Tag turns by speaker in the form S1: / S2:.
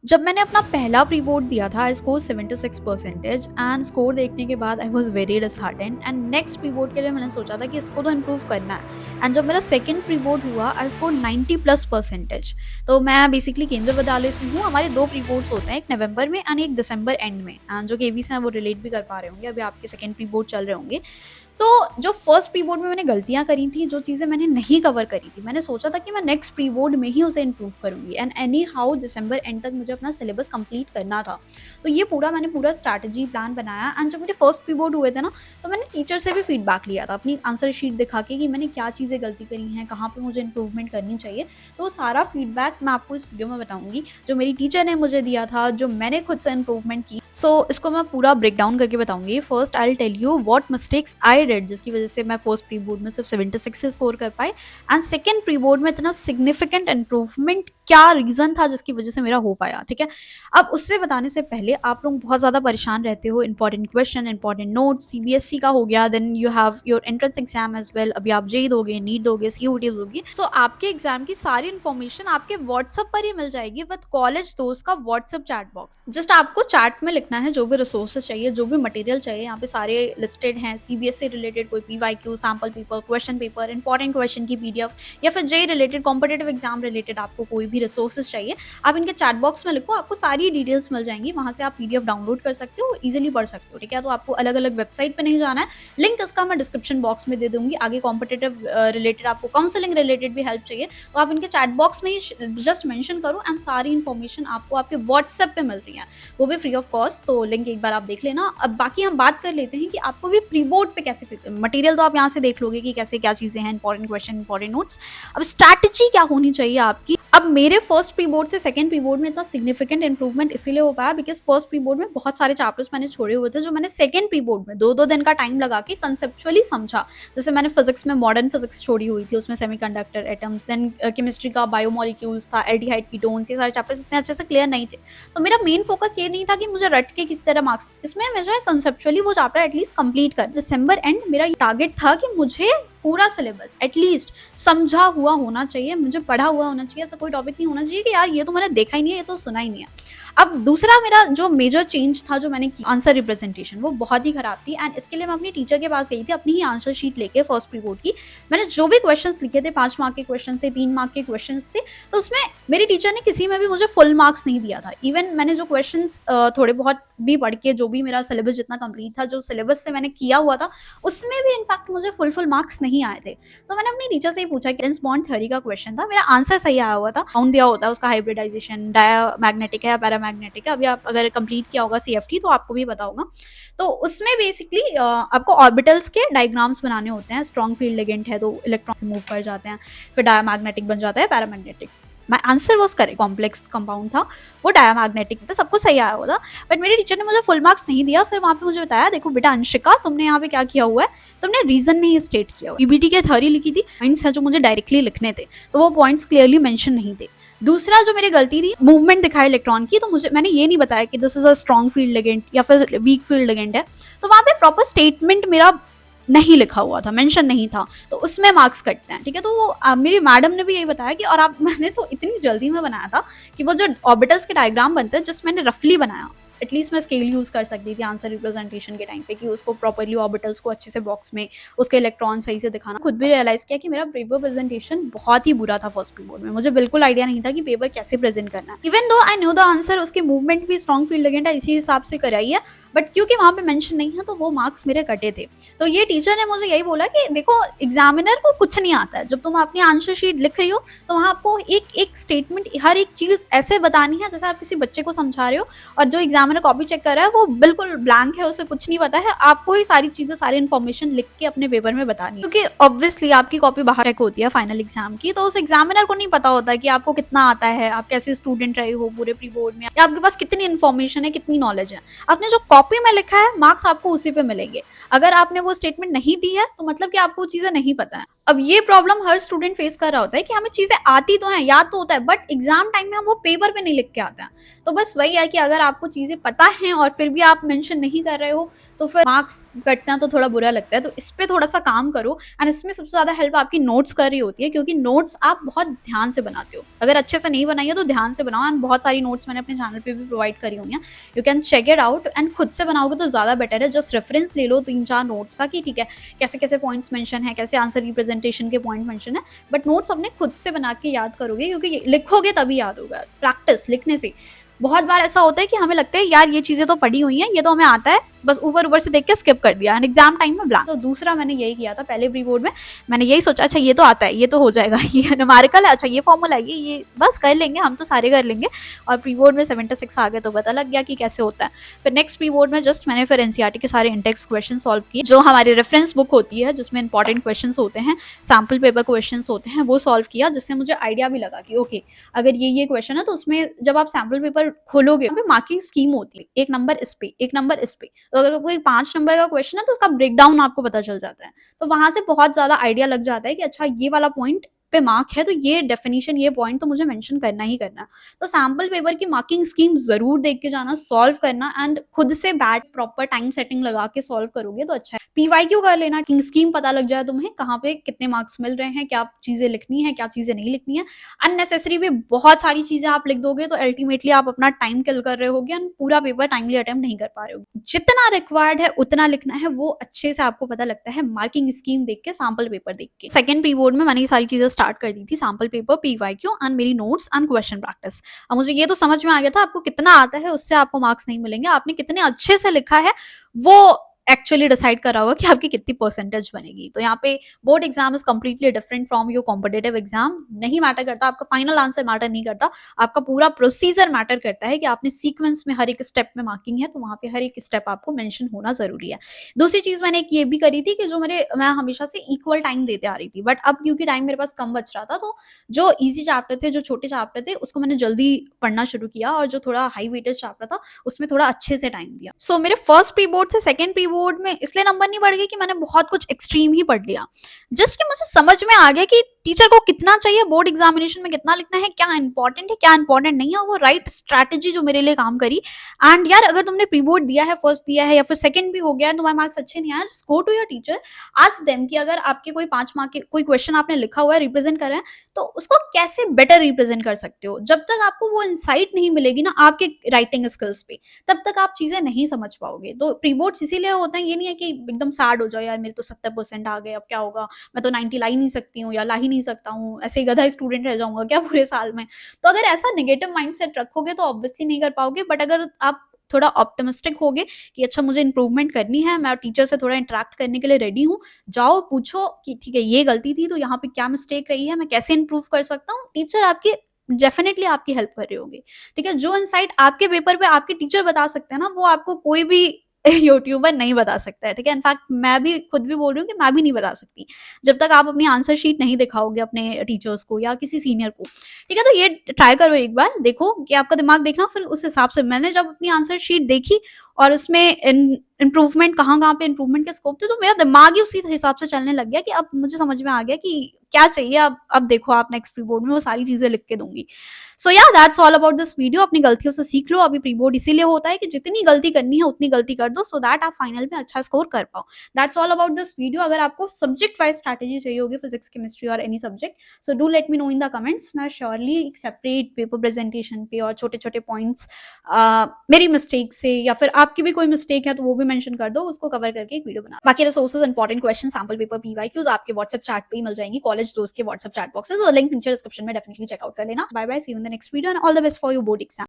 S1: जब मैंने अपना पहला प्री बोर्ड दिया था I score 76 percentage and score देखने के बाद I was very disheartened and next pre board के लिए मैंने सोचा था कि इसको तो इम्प्रूव करना है एंड जब मेरा सेकंड प्री बोर्ड हुआ आई स्कोर 90 प्लस परसेंटेज। तो मैं बेसिकली केंद्रीय विद्यालय से हूँ। हमारे दो प्री बोर्ड्स होते हैं, एक नवंबर में एंड एक दिसंबर एंड में, एंड जो केवी से हैं वो रिलेट भी कर पा रहे होंगे, अभी आपके सेकंड प्री बोर्ड चल रहे होंगे। तो जो फर्स्ट प्री बोर्ड में मैंने गलतियाँ करी थी, जो चीज़ें मैंने नहीं कवर करी थी, मैंने सोचा था कि मैं नेक्स्ट प्री बोर्ड में ही उसे इम्प्रूव करूँगी and any how December and तक मुझे अपना सिलेबस कंप्लीट करना था। तो ये मैंने पूरा स्ट्रैटेजी प्लान बनाया एंड जब मेरे फर्स्ट प्री बोर्ड हुए थे ना, तो मैंने टीचर से भी फीडबैक लिया था अपनी आंसर शीट दिखा के कि मैंने क्या चीज़ें गलती करी हैं, कहाँ पे मुझे इंप्रूवमेंट करनी चाहिए। तो वो सारा फीडबैक मैं आपको इस वीडियो में बताऊँगी, जो मेरी टीचर ने मुझे दिया था, जो मैंने खुद से इंप्रूवमेंट की। सो इसको मैं पूरा ब्रेक डाउन करके बताऊँगी। First I will tell you what mistakes I did, जिसकी वजह से मैं फर्स्ट प्री बोर्ड में सिर्फ 76 से स्कोर कर पाई एंड सेकंड प्री बोर्ड में इतना सिग्निफिकेंट इंप्रूवमेंट क्या रीजन था जिसकी वजह से मेरा हो पाया। ठीक है, अब उससे बताने से पहले आप लोग बहुत ज़्यादा परेशान रहते हो, important question, important note, CBSE का हो गया, then you have your entrance exam as well. अभी आप जेई दोगे, नीट दोगे, सीयूटी दोगे, सो आपके एग्जाम की सारी इन्फॉर्मेशन आपके व्हाट्सएप पर ही मिल जाएगी विद कॉलेज दोस्त का व्हाट्सएप चैट बॉक्स। जस्ट आपको चैट में लिखना है जो भी रिसोर्सेज चाहिए, जो भी मटेरियल चाहिए, यहाँ पे सारे लिस्टेड हैं। सीबीएसई रिलेटेड कोई PYQ, sample paper, question paper, important question की पीडीएफ, या फिर JEE related, competitive exam related आपको कोई भी रिसोर्सेज चाहिए, आप इनके चैट बॉक्स में लिखो, आपको सारी डिटेल्स मिल जाएंगी। वहां से आप पीडीएफ डाउनलोड कर सकते हो, इजीली पढ़ सकते हो। ठीक है, तो आपको अलग अलग वेबसाइट पे नहीं जाना है, लिंक इसका मैं डिस्क्रिप्शन बॉक्स में दे दूंगी। आगे कॉम्पिटेटिव रिलेटेड, आपको काउंसलिंग रिलेटेड भी हेल्प चाहिए, तो आप इनके चैट बॉक्स में ही जस्ट मेंशन करो एंड सारी इन्फॉर्मेशन आपको आपके व्हाट्सएप पे मिल रही है, वो भी फ्री ऑफ कॉस्ट। तो लिंक एक बार आप देख लेना। अब बाकी हम बात कर लेते हैं कि आपको भी प्री बोर्ड पे कैसे मटेरियल, तो आप यहाँ से देख लोगे कि कैसे क्या चीजें हैं, इंपॉर्टेंट क्वेश्चन, इंपॉर्टेंट नोट्स। अब स्ट्रैटेजी क्या होनी चाहिए आपकी। अब मेरे फर्स्ट प्री बोर्ड से सेकंड प्री बोर्ड में इतना सिग्निफिकेंट इंप्रूवमेंट इसीलिए हो पाया बिकॉज फर्स्ट प्री बोर्ड में बहुत सारे चैप्टर्स मैंने छोड़े हुए थे, जो मैंने सेकंड प्री बोर्ड में 2-2 दिन का टाइम लगा के कंसेप्चुअली समझा। जैसे मैंने फिजिक्स में मॉडर्न फिजिक्स छोड़ी हुई थी, उसमें सेमीकंडक्टर, एटम्स, देन केमिस्ट्री का बायोमोलिक्यूल्स था, एल्डिहाइड, कीटोन्स, ये सारे चैप्टर्स इतने अच्छे से क्लियर नहीं थे। तो मेरा मेन फोकस ये नहीं था कि मुझे रट के किसी तरह मार्क्स, इसमें मुझे कंसेप्चुअली वो चैप्टर एटलीस्ट कंप्लीट कर। दिसंबर एंड मेरा टारगेट था कि मुझे पूरा सिलेबस एटलीस्ट समझा हुआ होना चाहिए, मुझे पढ़ा हुआ होना चाहिए। ऐसा कोई टॉपिक नहीं होना चाहिए कि यार ये तो मैंने देखा ही नहीं है, ये तो सुना ही नहीं है। अब दूसरा मेरा जो मेजर चेंज था जो मैंने किया, आंसर रिप्रेजेंटेशन, वो बहुत ही खराब थी एंड इसके लिए मैं अपनी टीचर के पास गई थी अपनी ही आंसर शीट लेके फर्स्ट प्री बोर्ड की। मैंने जो भी क्वेश्चंस लिखे थे, 5 मार्क के क्वेश्चन थे, 3 मार्क के क्वेश्चन थे, तो उसमें मेरी टीचर ने किसी में भी मुझे फुल मार्क्स नहीं दिया था। इवन मैंने जो क्वेश्चन थोड़े बहुत भी पढ़ के, जो भी मेरा सिलेबस जितना कंप्लीट था, जो सिलेबस से मैंने किया हुआ था, उसमें भी इनफैक्ट मुझे फुल मार्क्स नहीं आए थे। तो मैंने अपनी टीचर से ही पूछा कि लेंस बॉन्ड थ्योरी का क्वेश्चन था, मेरा आंसर सही आया हुआ था, काउंट दिया होता है उसका, हाइब्रिडाइजेशन, डायमैग्नेटिक है या पैरामैग्नेटिक है। अभी आप अगर कंप्लीट किया होगा सीएफटी तो आपको भी पता होगा। तो उसमें बेसिकली आपको ऑर्बिटल्स के डायग्राम्स बनाने होते हैं। स्ट्रॉन्ग फील्ड लिगेंड है तो इलेक्ट्रॉन से मूव कर जाते हैं, फिर डायमैग्नेटिक बन जाता है paramagnetic. My answer was correct, complex compound था वो, डायमैग्नेटिक था, सब कुछ सही आया हुआ था। बट मेरी टीचर ने मुझे फुल मार्क्स नहीं दिया। फिर वहाँ पे मुझे बताया, देखो बेटा अंशिका, तुमने यहाँ पे क्या किया हुआ है, तुमने रीजन नहीं स्टेट किया हुआ। पीबीटी के थ्योरी लिखी थी, पॉइंट्स है जो मुझे डायरेक्टली लिखने थे, तो वो पॉइंट्स क्लियरली मेंशन नहीं थे। दूसरा जो मेरी गलती थी, मूवमेंट दिखाई इलेक्ट्रॉन की, तो मैंने ये नहीं बताया कि this is a strong field ligand या फिर वीक फील्ड लिगेंड है। तो वहाँ पे प्रॉपर स्टेटमेंट मेरा नहीं लिखा हुआ था, मेंशन नहीं था, तो उसमें मार्क्स कटते हैं। ठीक है, तो वो मेरी मैडम ने भी यही बताया कि, और आप, मैंने तो इतनी जल्दी में बनाया था कि वो जो ऑर्बिटल्स के डायग्राम बनते हैं, जस्ट मैंने रफली बनाया। एटलीस्ट मैं स्केल यूज़ कर सकती थी आंसर रिप्रेजेंटेशन के टाइम पे, कि उसको प्रॉपरली ऑर्बिटल्स को अच्छे से बॉक्स में उसके इलेक्ट्रॉन सही से दिखाना। खुद भी रियलाइज किया कि मेरा पेपर प्रेजेंटेशन बहुत ही बुरा था फर्स्ट पेपर में, मुझे बिल्कुल आइडिया नहीं था कि पेपर कैसे प्रेजेंट करना है। Even though I know the answer, उसकी मूवमेंट भी स्ट्रॉन्ग फील्ड लिगेंड है इसी हिसाब से कराई है, बट क्योंकि वहाँ पे मेंशन नहीं है तो वो मार्क्स मेरे कटे थे। तो ये टीचर ने मुझे यही बोला कि देखो एग्जामिनर को कुछ नहीं आता है, जब तुम अपनी आंसर शीट लिख रही हो तो वहाँ आपको एक एक स्टेटमेंट, हर एक चीज़ ऐसे बतानी है जैसे आप किसी बच्चे को समझा रहे हो, और जो एग्जामिनर कॉपी चेक कर रहा है वो बिल्कुल ब्लैंक है, उसे कुछ नहीं पता है, आपको ही सारी चीज़ें, सारी इन्फॉर्मेशन लिख के अपने पेपर में बतानी है। क्योंकि ऑब्वियसली आपकी कॉपी बाहर चेक होती है फाइनल एग्जाम की, तो उस एग्जामिनर को नहीं पता होता है कि आपको कितना आता है, आप कैसे स्टूडेंट रहे हो पूरे प्री बोर्ड में, या आपके पास कितनी इन्फॉर्मेशन है, कितनी नॉलेज है। आपने जो कॉपी में लिखा है, मार्क्स आपको उसी पे मिलेंगे। अगर आपने वो स्टेटमेंट नहीं दी है तो मतलब कि आपको चीज़ें नहीं पता है। अब ये प्रॉब्लम हर स्टूडेंट फेस कर रहा होता है कि हमें चीज़ें आती तो हैं, याद तो होता है, बट एग्जाम टाइम में हम वो पेपर पे नहीं लिख के आते हैं। तो बस वही है कि अगर आपको चीज़ें पता हैं और फिर भी आप मेंशन नहीं कर रहे हो, तो फिर मार्क्स कटना तो थोड़ा बुरा लगता है। तो इस पे थोड़ा सा काम करो, एंड इसमें सबसे ज़्यादा हेल्प आपकी नोट्स कर रही होती है, क्योंकि नोट्स आप बहुत ध्यान से बनाते हो। अगर अच्छे से नहीं बनाई है तो ध्यान से बनाओ, एंड बहुत सारी नोट्स मैंने अपने चैनल पे भी प्रोवाइड करी हुई हैं। You can check it out, and खुद से बनाओगे तो ज़्यादा बेटर है। जस्ट रेफरेंस ले लो 3-4 नोट्स का कि ठीक है, कैसे-कैसे पॉइंट्स मेंशन है, कैसे आंसर रिप्रेजेंटेशन के पॉइंट मेंशन है, बट नोट्स अपने खुद से बना के याद करोगे, क्योंकि लिखोगे तभी याद होगा। प्रैक्टिस लिखने से बहुत बार ऐसा होता है कि हमें लगता है यार ये चीज़ें तो पढ़ी हुई हैं, ये तो हमें आता है, बस ऊपर-ऊपर से देख के स्किप कर दिया, एंड एग्ज़ाम टाइम में ब्लैंक। तो दूसरा मैंने यही किया था पहले प्री बोर्ड में, मैंने यही सोचा अच्छा ये तो आता है, ये तो हो जाएगा, ये न्यूमेरिकल है, अच्छा ये फॉर्मूला है, ये बस कर लेंगे, हम तो सारे कर लेंगे। और प्री बोर्ड में 76 आ गए तो पता लग गया कि कैसे होता है। फिर नेक्स्ट प्री बोर्ड में जस्ट मैंने फिर एनसीईआरटी के सारे इंटेक्स क्वेश्चन सॉल्व किए, जो हमारी रेफरेंस बुक होती है जिसमें इंपॉर्टेंट क्वेश्चन होते हैं, सैम्पल पेपर क्वेश्चन होते हैं, वो सॉल्व किया, जिससे मुझे आइडिया भी लगा कि ओके अगर ये क्वेश्चन है तो उसमें जब आप सैम्पल पेपर खोलोगे मार्किंग स्कीम होती है, एक नंबर इस पे, एक नंबर इस पे। तो अगर कोई 5 नंबर का क्वेश्चन है तो उसका ब्रेकडाउन आपको पता चल जाता है। तो वहां से बहुत ज्यादा आइडिया लग जाता है कि अच्छा ये वाला पॉइंट पे मार्क है, तो ये डेफिनेशन, ये पॉइंट तो मुझे मेंशन करना ही करना है। तो सैम्पल पेपर की मार्किंग स्कीम जरूर देख के जाना, सॉल्व करना, एंड खुद से बैठ प्रॉपर टाइम सेटिंग लगा के सॉल्व करोगे तो अच्छा है। पीवाईक्यू कर लेना, स्कीम पता लग जाए तुम्हें कहाँ पे कितने मार्क्स मिल रहे हैं, क्या चीजें लिखनी है, क्या चीजें नहीं लिखनी है। अननेसेसरी भी बहुत सारी चीजें आप लिख दोगे तो अल्टीमेटली आप अपना टाइम किल कर रहे होगे, एंड पूरा पेपर टाइमली अटेम्प्ट नहीं कर पा रहे हो। जितना रिक्वायर्ड है उतना लिखना है, वो अच्छे से आपको पता लगता है मार्किंग स्कीम देख के, सैम्पल पेपर देख के। सेकंड प्री बोर्ड में मैंने ये सारी चीजें स्टार्ट कर दी थी, सैम्पल पेपर, पीवाईक्यू, एंड मेरी नोट्स एंड क्वेश्चन प्रैक्टिस। अब मुझे ये तो समझ में आ गया था आपको कितना आता है उससे आपको मार्क्स नहीं मिलेंगे, आपने कितने अच्छे से लिखा है वो एक्चुअली डिसाइड करा होगा कि आपकी कितनी परसेंटेज बनेगी। तो यहाँ पे board exam is completely different from your competitive exam. नहीं मैटर करता, आपका फाइनल आंसर मैटर नहीं करता, आपका पूरा प्रोसीजर मैटर करता है कि आपने सीक्वेंस में हर एक स्टेप में मार्किंग है, तो वहां पे हर एक स्टेप आपको मेंशन होना जरूरी है। दूसरी चीज मैंने एक ये भी करी थी कि जो मैं हमेशा से इक्वल टाइम देते आ रही थी, बट अब क्योंकि टाइम मेरे पास कम बच रहा था, तो जो ईजी चैप्टर थे, जो छोटे चैप्टर थे, उसको मैंने जल्दी पढ़ना शुरू किया, और जो थोड़ा हाई वेटेज चैप्टर था उसमें थोड़ा अच्छे से टाइम दिया। सो मेरे फर्स्ट प्री बोर्ड से सेकंड प्री बोर्ड में इसलिए नंबर नहीं बढ़ गए कि मैंने बहुत कुछ एक्सट्रीम ही पढ़ लिया, जस्ट कि मुझे समझ में आ गया कि टीचर को कितना चाहिए, बोर्ड एग्जामिनेशन में कितना लिखना है, क्या इंपॉर्टेंट है क्या इंपॉर्टेंट नहीं है, वो राइट स्ट्रैटेजी जो मेरे लिए काम करी। एंड यार अगर तुमने प्री बोर्ड दिया है, फर्स्ट दिया है या फिर सेकंड भी हो गया है, तुम्हारे मार्क्स अच्छे नहीं आए, just go to your teacher, ask them कि अगर आपके कोई 5 मार्क के कोई क्वेश्चन आपने लिखा हुआ है, रिप्रेजेंट कर रहे हैं, तो उसको कैसे बेटर रिप्रेजेंट कर सकते हो। जब तक आपको वो इंसाइट नहीं मिलेगी ना आपके राइटिंग स्किल्स पे, तब तक आप चीजें नहीं समझ पाओगे। तो प्री बोर्ड्स इसीलिए होते हैं, ये नहीं है कि एकदम सैड हो जाओ यार मेरे तो 70% आ गए, अब क्या होगा, मैं तो 90 ला ही नहीं सकती हूँ या ला ही नहीं सकता हूँ, ऐसे ही गधा स्टूडेंट रह जाऊंगा क्या पूरे साल में। तो अगर ऐसा नेगेटिव माइंडसेट रखोगे तो ऑब्वियसली नहीं कर पाओगे, बट अगर आप थोड़ा ऑप्टिमिस्टिक होगे कि अच्छा मुझे इंप्रूवमेंट करनी है, मैं टीचर से थोड़ा इंटरेक्ट करने के लिए रेडी हूँ, जाओ पूछो कि ठीक है ये गलती थी तो यहाँ पे क्या मिस्टेक रही है, मैं कैसे इंप्रूव कर सकता हूँ, टीचर आपकी डेफिनेटली आपकी हेल्प कर रहे होंगे। ठीक है, जो इनसाइट आपके पेपर पे आपके टीचर बता सकते हैं ना, वो आपको कोई भी यूट्यूबर नहीं बता सकता है। ठीक है, इनफैक्ट मैं भी खुद भी बोल रही हूँ कि मैं भी नहीं बता सकती जब तक आप अपनी आंसर शीट नहीं दिखाओगे अपने टीचर्स को या किसी सीनियर को। ठीक है, तो ये ट्राई करो एक बार, देखो कि आपका दिमाग देखना, फिर उस हिसाब से मैंने जब अपनी आंसर शीट देखी और उसमें इम्प्रूवमेंट कहाँ पे इम्प्रूवमेंट के स्कोप थे, तो मेरा दिमाग ही उसी हिसाब से चलने लग गया कि अब मुझे समझ में आ गया कि क्या चाहिए। अब देखो आप नेक्स्ट प्री बोर्ड में वो सारी चीजें लिख के दूंगी। सो या that's all about this video. अपनी गलतियों से सीख लो। अभी प्री बोर्ड इसीलिए होता है कि जितनी गलती करनी है उतनी गलती कर दो, सो दैट आप फाइनल में अच्छा स्कोर कर पाओ। That's all about this video. अगर आपको सब्जेक्ट वाइज स्ट्रैटेजी चाहिए होगी, फिजिक्स, केमिस्ट्री और any subject, so do let me know in the comments. मैं श्योरली एक सेपरेट पेपर प्रेजेंटेशन पे और छोटे छोटे पॉइंट्स मेरी मिस्टेक से या फिर आपकी भी कोई मिस्टेक है तो वो भी मेंशन कर दो, उसको कवर करके एक वीडियो बना। बाकी resources, important question, sample paper, PYQs आपके व्हाट्सएप चैट पे ही मिल जाएंगी, कॉलेज दोस्त के व्हाट्सएप चैट बॉक्स है, तो लिंक नीचे डिस्क्रिप्शन में डेफिनेटली चेकआउट कर लेना। Bye bye, see you in the next video and all the best for your board exam.